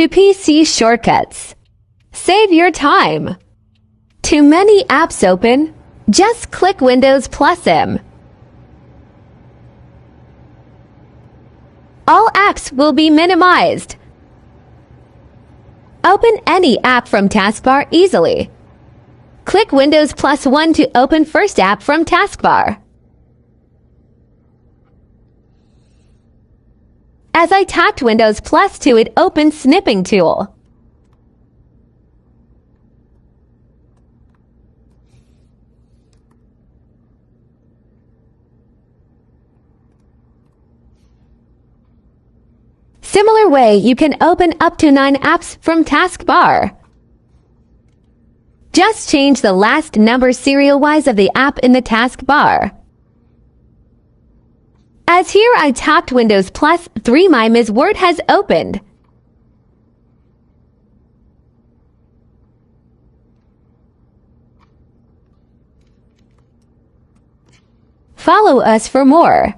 to PC shortcuts. Save your time. Too many apps open? Just click Windows plus M. All apps will be minimized. Open any app from taskbar easily. Click Windows plus 1 to open first app from taskbar. As I tapped Windows plus 2, it opened Snipping Tool. Similar way, you can open up to 9 apps from taskbar. Just change the last number serial-wise of the app in the taskbar. As here I tapped Windows plus 3, my Ms. Word has opened. Follow us for more.